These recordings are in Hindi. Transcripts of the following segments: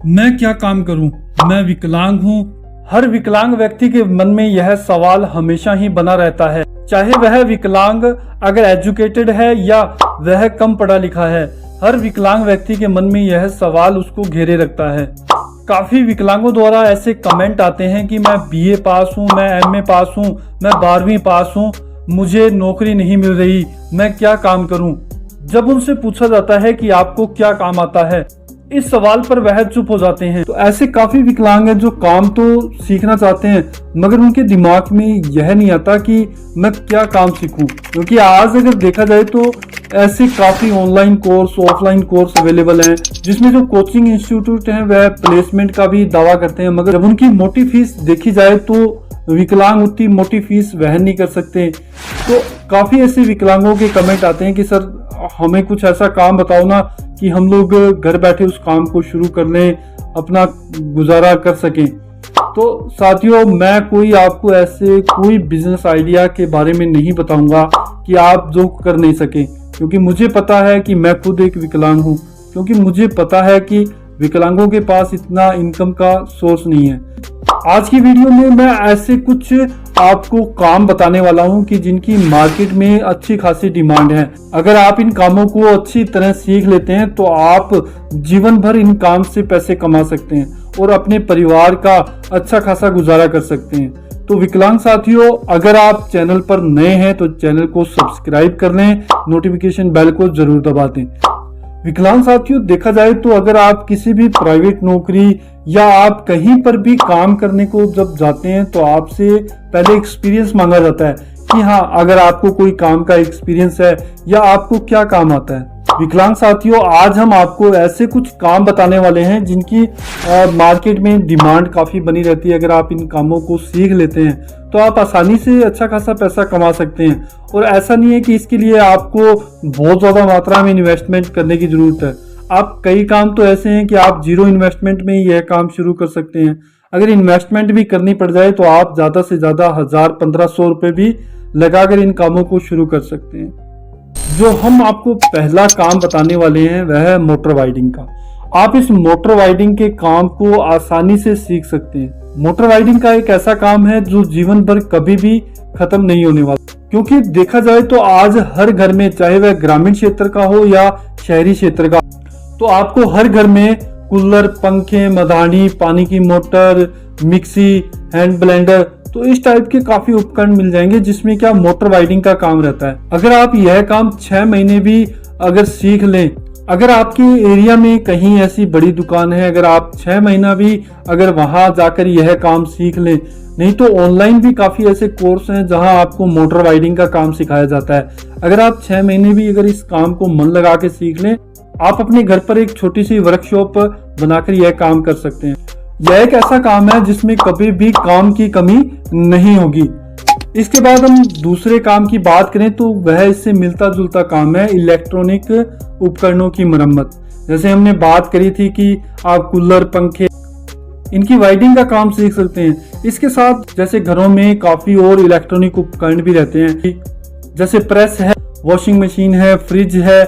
मैं क्या काम करूं? मैं विकलांग हूं। हर विकलांग व्यक्ति के मन में यह सवाल हमेशा ही बना रहता है, चाहे वह विकलांग अगर एजुकेटेड है या वह कम पढ़ा लिखा है। हर विकलांग व्यक्ति के मन में यह सवाल उसको घेरे रखता है। काफी विकलांगों द्वारा ऐसे कमेंट आते हैं कि मैं बीए पास हूं, मैं एमए पास हूं, मैं 12वीं पास हूं, मुझे नौकरी नहीं मिल रही, मैं क्या काम करूं? जब उनसे पूछा जाता है कि आपको क्या काम आता है, इस सवाल पर वह चुप हो जाते हैं। तो ऐसे काफी विकलांग हैं जो काम तो सीखना चाहते हैं मगर उनके दिमाग में यह नहीं आता कि मैं क्या काम सीखूं। क्योंकि आज अगर देखा जाए तो ऐसे काफी online course, offline course available हैं, जिसमें जो कोचिंग इंस्टीट्यूट हैं वह प्लेसमेंट का भी दावा करते हैं, मगर जब उनकी मोटी फीस देखी जाए तो विकलांग उतनी मोटी फीस वहन नहीं कर सकते। तो काफी ऐसे विकलांगों के कमेंट आते हैं कि सर हमें कुछ ऐसा काम बताओ ना कि हम लोग घर बैठे उस काम को शुरू कर लें, अपना गुजारा कर सकें। तो साथियों, मैं कोई आपको ऐसे कोई बिजनेस आइडिया के बारे में नहीं बताऊंगा कि आप जो कर नहीं सके, क्योंकि मुझे पता है कि मैं खुद एक विकलांग हूं, क्योंकि मुझे पता है कि विकलांगों के पास इतना इनकम का सोर्स नहीं है। आज की वीडियो में मैं ऐसे कुछ आपको काम बताने वाला हूं कि जिनकी मार्केट में अच्छी खासी डिमांड है। अगर आप इन कामों को अच्छी तरह सीख लेते हैं तो आप जीवन भर इन काम से पैसे कमा सकते हैं और अपने परिवार का अच्छा खासा गुजारा कर सकते हैं। तो विकलांग साथियों, अगर आप चैनल पर नए हैं तो चैनल को सब्सक्राइब कर लें, नोटिफिकेशन बेल को जरूर दबा दें। विकलांग साथियों, देखा जाए तो अगर आप किसी भी प्राइवेट नौकरी या आप कहीं पर भी काम करने को जब जाते हैं तो आपसे पहले एक्सपीरियंस मांगा जाता है कि हाँ, अगर आपको कोई काम का एक्सपीरियंस है या आपको क्या काम आता है। विकलांग साथियों, आज हम आपको ऐसे कुछ काम बताने वाले हैं जिनकी मार्केट में डिमांड काफी बनी रहती है। अगर आप इन कामों को सीख लेते हैं तो आप आसानी से अच्छा खासा पैसा कमा सकते हैं। और ऐसा नहीं है कि इसके लिए आपको बहुत ज्यादा मात्रा में इन्वेस्टमेंट करने की जरूरत है। आप कई काम तो ऐसे हैं कि आप जीरो इन्वेस्टमेंट में ही यह काम शुरू कर सकते हैं। अगर इन्वेस्टमेंट भी करनी पड़ जाए तो आप ज्यादा से ज्यादा 1000-1500 रुपए भी लगाकर इन कामों को शुरू कर सकते हैं। जो हम आपको पहला काम बताने वाले हैं वह है मोटर वाइडिंग का। आप इस मोटर वाइडिंग के काम को आसानी से सीख सकते हैं। मोटर वाइडिंग का एक ऐसा काम है जो जीवन भर कभी भी खत्म नहीं होने वाला, क्योंकि देखा जाए तो आज हर घर में, चाहे वह ग्रामीण क्षेत्र का हो या शहरी क्षेत्र का, तो आपको हर घर में कूलर, पंखे, मधानी, पानी की मोटर, मिक्सी, हैंड ब्लेंडर, तो इस टाइप के काफी उपकरण मिल जाएंगे जिसमें क्या मोटर वाइडिंग का काम रहता है। अगर आप यह काम 6 महीने भी अगर सीख लें, अगर आपके एरिया में कहीं ऐसी बड़ी दुकान है, अगर आप 6 महीना भी अगर वहां जाकर यह काम सीख लें, नहीं तो ऑनलाइन भी काफी ऐसे कोर्स हैं जहां आपको मोटर वाइडिंग का काम सिखाया जाता है। अगर आप 6 महीने भी अगर इस काम को मन लगा के सीख लें, आप अपने घर पर एक छोटी सी वर्कशॉप बनाकर यह काम कर सकते हैं। यह एक ऐसा काम है जिसमें कभी भी काम की कमी नहीं होगी। इसके बाद हम दूसरे काम की बात करें तो वह इससे मिलता जुलता काम है, इलेक्ट्रॉनिक उपकरणों की मरम्मत। जैसे हमने बात करी थी कि आप कूलर, पंखे, इनकी वाइडिंग का काम सीख सकते हैं। इसके साथ जैसे घरों में काफी और इलेक्ट्रॉनिक उपकरण भी रहते हैं, जैसे प्रेस है, वॉशिंग मशीन है, फ्रिज है।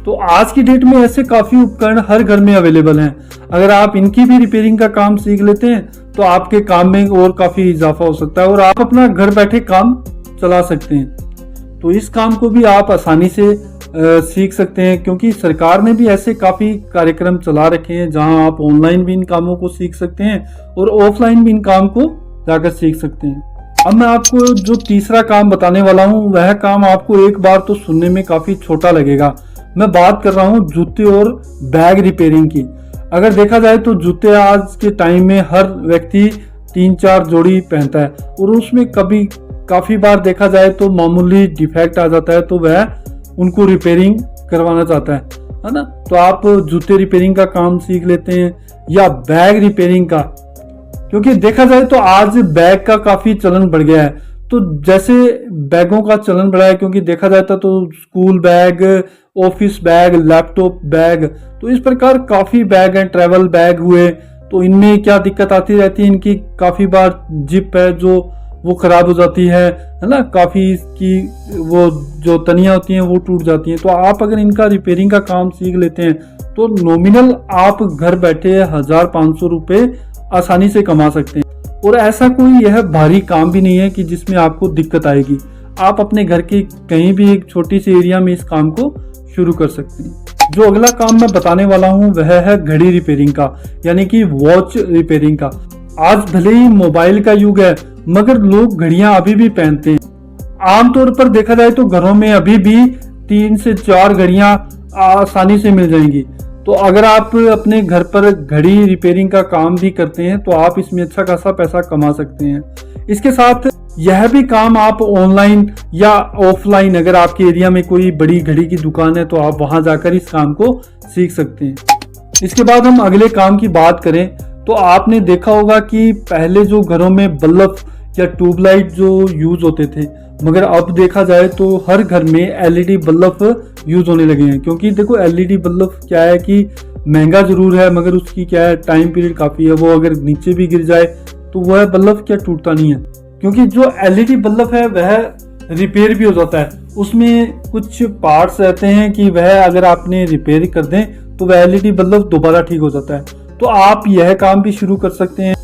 तो आज की डेट में ऐसे काफी उपकरण हर घर में अवेलेबल हैं। अगर आप इनकी भी रिपेयरिंग का काम सीख लेते हैं तो आपके काम में और काफी इजाफा हो सकता है और आप अपना घर बैठे काम चला सकते हैं। तो इस काम को भी आप आसानी से सीख सकते हैं, क्योंकि सरकार ने भी ऐसे काफी कार्यक्रम चला रखे हैं जहां आप ऑनलाइन भी इन कामों को सीख सकते हैं और ऑफलाइन भी इन काम को जाकर सीख सकते हैं। अब मैं आपको जो तीसरा काम बताने वाला हूं वह काम आपको एक बार तो सुनने में काफी छोटा लगेगा। मैं बात कर रहा हूं जूते और बैग रिपेयरिंग की। अगर देखा जाए तो जूते आज के टाइम में हर व्यक्ति 3-4 जोड़ी पहनता है और उसमें कभी काफी बार देखा जाए तो मामूली डिफेक्ट आ जाता है तो वह उनको रिपेयरिंग करवाना चाहता है ना। तो आप जूते रिपेयरिंग का काम सीख लेते हैं या बैग रिपेयरिंग का, क्योंकि देखा जाए तो आज बैग का काफी चलन बढ़ गया है। तो जैसे बैगों का चलन बढ़ा है, क्योंकि देखा जाता तो school bag, office bag, laptop bag, तो इस प्रकार काफी बैग हैं। ट्रैवल बैग हुए, तो इनमें क्या दिक्कत आती रहती है, इनकी काफी बार जिप है जो वो खराब हो जाती है ना, काफी इसकी वो जो तनियां होती हैं वो टूट जाती हैं। तो आप अगर इनका रिपेयरिंग का काम सीख लेते हैं तो नॉमिनल आप घर बैठे 1500 रुपए आसानी से कमा सकते हैं। और ऐसा कोई यह भारी काम भी नहीं है कि जिसमें आपको दिक्कत आएगी। आप अपने घर के कहीं भी एक छोटी सी एरिया में इस काम को शुरू कर सकते हैं। जो अगला काम मैं बताने वाला हूं वह है घड़ी रिपेयरिंग का, यानी कि वॉच रिपेयरिंग का। आज भले ही मोबाइल का युग है, मगर लोग घड़ियां अभी भी पहनते हैं। आमतौर पर देखा जाए तो घरों में अभी भी 3 से 4 घड़ियां आसानी से मिल जाएंगी। तो अगर आप अपने घर पर घड़ी रिपेयरिंग का काम भी करते हैं तो आप इसमें अच्छा खासा पैसा कमा सकते हैं। इसके साथ यह भी काम आप ऑनलाइन या ऑफलाइन, अगर आपके एरिया में कोई बड़ी घड़ी की दुकान है तो आप वहां जाकर इस काम को सीख सकते हैं। इसके बाद हम अगले काम की बात करें तो आपने देखा होगा कि पहले जो घरों में बल्ब या ट्यूबलाइट जो यूज होते थे, मगर अब देखा जाए तो हर घर में एलईडी बल्ब यूज होने लगे हैं। क्योंकि देखो एलईडी बल्ब क्या है कि महंगा जरूर है, मगर उसकी क्या है टाइम पीरियड काफी है। वो अगर नीचे भी गिर जाए तो वह बल्ब क्या टूटता नहीं है। क्योंकि जो एलईडी बल्ब है वह रिपेयर भी हो जाता है। उसमें कुछ पार्ट्स रहते हैं कि वह अगर आपने रिपेयर कर दें तो वह एलईडी बल्ब दोबारा ठीक हो जाता है। तो आप यह काम भी शुरू कर सकते हैं।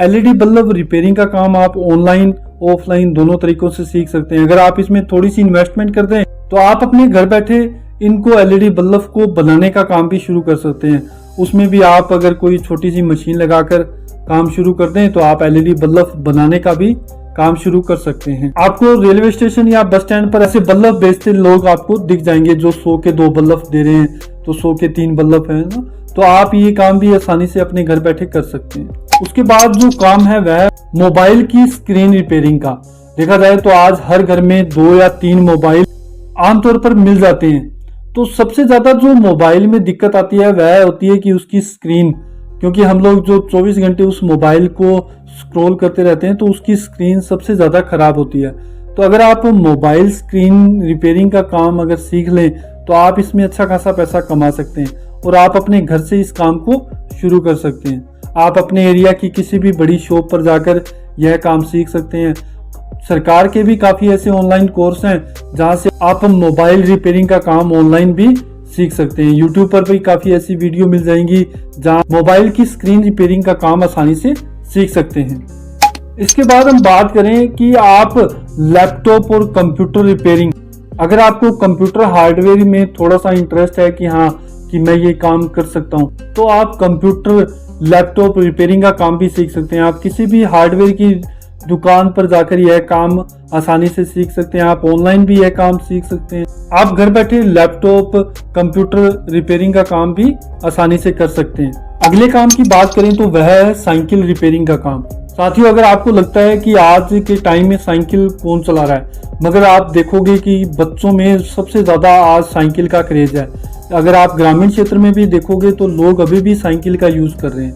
एलईडी बल्ब रिपेयरिंग का काम आप ऑनलाइन ऑफलाइन दोनों तरीकों से सीख सकते हैं। अगर आप इसमें थोड़ी सी इन्वेस्टमेंट कर दें तो आप अपने घर बैठे इनको एलईडी बल्ब को बनाने का काम भी शुरू कर सकते हैं। उसमें भी आप अगर कोई छोटी सी मशीन लगाकर काम शुरू कर दें तो आप एलईडी बल्ब बनाने का भी काम शुरू कर सकते हैं। आपको रेलवे स्टेशन या बस स्टैंड पर ऐसे बल्ब बेचते लोग आपको दिख जाएंगे जो 100 के 2 बल्ब दे रहे हैं, तो 100 के 3 बल्ब है ना। तो आप ये काम भी आसानी से अपने घर बैठे कर सकते हैं। उसके बाद जो काम है वह मोबाइल की स्क्रीन रिपेयरिंग का। देखा जाए तो आज हर घर में 2 या 3 मोबाइल आमतौर पर मिल जाते हैं। तो सबसे ज्यादा जो मोबाइल में दिक्कत आती है वह होती है कि उसकी स्क्रीन, क्योंकि हम लोग जो 24 घंटे उस मोबाइल को स्क्रॉल करते रहते हैं तो उसकी स्क्रीन सबसे ज्यादा खराब होती है। तो अगर आप मोबाइल स्क्रीन रिपेयरिंग का काम अगर सीख लें तो आप इसमें अच्छा खासा पैसा कमा सकते हैं और आप अपने घर से इस काम को शुरू कर सकते हैं। आप अपने एरिया की किसी भी बड़ी शॉप पर जाकर यह काम सीख सकते हैं। सरकार के भी काफी ऐसे ऑनलाइन कोर्स हैं जहां से आप मोबाइल रिपेयरिंग का काम ऑनलाइन भी सीख सकते हैं। यूट्यूब पर भी काफी ऐसी वीडियो मिल जाएंगी जहां मोबाइल की स्क्रीन रिपेयरिंग का काम आसानी से सीख सकते हैं। इसके बाद हम बात करें कि आप लैपटॉप और कंप्यूटर रिपेयरिंग, अगर आपको कंप्यूटर हार्डवेयर में थोड़ा सा इंटरेस्ट है कि हाँ कि मैं ये काम कर सकता हूँ, तो आप कंप्यूटर लैपटॉप रिपेयरिंग का काम भी सीख सकते हैं। आप किसी भी हार्डवेयर की दुकान पर जाकर यह काम आसानी से सीख सकते हैं। आप ऑनलाइन भी यह काम सीख सकते हैं। आप घर बैठे लैपटॉप कंप्यूटर रिपेयरिंग का काम भी आसानी से कर सकते हैं। अगले काम की बात करें तो वह है साइकिल रिपेयरिंग का काम। साथियों, अगर आपको लगता है कि आज के टाइम में साइकिल कौन चला रहा है, मगर आप देखोगे कि बच्चों में सबसे ज्यादा आज साइकिल का क्रेज है। अगर आप ग्रामीण क्षेत्र में भी देखोगे तो लोग अभी भी साइकिल का यूज कर रहे हैं,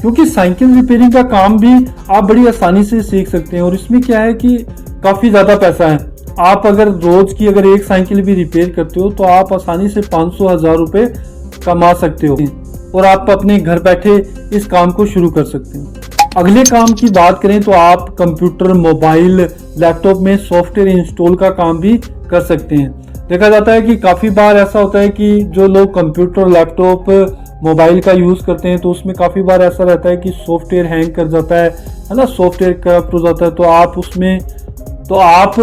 क्योंकि साइकिल रिपेयरिंग का काम भी आप बड़ी आसानी से सीख सकते हैं। और इसमें क्या है कि काफी ज्यादा पैसा है। आप अगर रोज की अगर एक साइकिल भी रिपेयर करते हो तो आप आसानी से 500-1000 रुपए कमा सकते हो और आप अपने घर बैठे इस काम को शुरू कर सकते हैं। अगले काम की बात करें तो आप कंप्यूटर, मोबाइल, लैपटॉप में सॉफ्टवेयर इंस्टॉल का काम भी कर सकते हैं। देखा जाता है कि काफी बार ऐसा होता है कि जो लोग कंप्यूटर, लैपटॉप, मोबाइल का यूज करते हैं तो उसमें काफी बार ऐसा रहता है कि सॉफ्टवेयर हैंग कर जाता है ना, सॉफ्टवेयर करप्ट हो जाता है। तो आप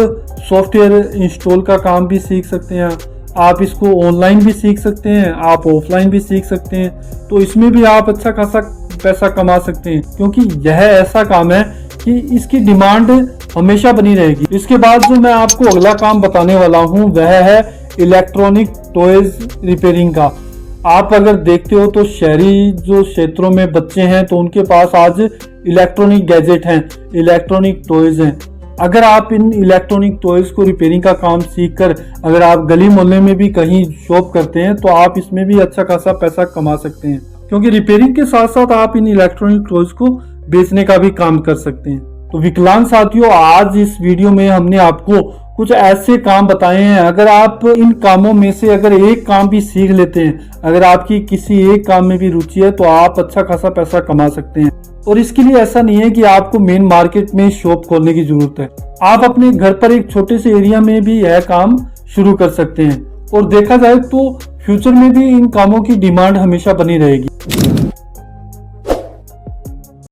सॉफ्टवेयर इंस्टॉल का काम भी सीख सकते हैं। आप इसको ऑनलाइन भी सीख सकते हैं, आप ऑफलाइन भी सीख सकते हैं। तो इसमें भी आप अच्छा खासा पैसा कमा सकते हैं, क्योंकि यह ऐसा काम है कि इसकी डिमांड हमेशा बनी रहेगी। इसके बाद जो मैं आपको अगला काम बताने वाला हूं वह है इलेक्ट्रॉनिक टॉयज रिपेयरिंग का। आप अगर देखते हो तो शहरी जो क्षेत्रों में बच्चे हैं तो उनके पास आज इलेक्ट्रॉनिक गैजेट हैं, इलेक्ट्रॉनिक टॉयज हैं। अगर आप इन इलेक्ट्रॉनिक टॉयज को रिपेयरिंग का काम सीखकर अगर आप गली मोहल्ले में भी कहीं शॉप करते हैं तो आप इसमें भी अच्छा खासा पैसा कमा सकते हैं, क्योंकि रिपेयरिंग के साथ साथ आप इन इलेक्ट्रॉनिक टॉयज को बेचने का भी काम कर सकते हैं। तो विकलांग साथियों, आज इस वीडियो में हमने आपको कुछ ऐसे काम बताए हैं। अगर आप इन कामों में से अगर एक काम भी सीख लेते हैं, अगर आपकी किसी एक काम में भी रुचि है, तो आप अच्छा खासा पैसा कमा सकते हैं। और इसके लिए ऐसा नहीं है कि आपको मेन मार्केट में शॉप खोलने की जरूरत है। आप अपने घर पर एक छोटे से एरिया में भी यह काम शुरू कर सकते हैं। और देखा जाए तो फ्यूचर में भी इन कामों की डिमांड हमेशा बनी रहेगी।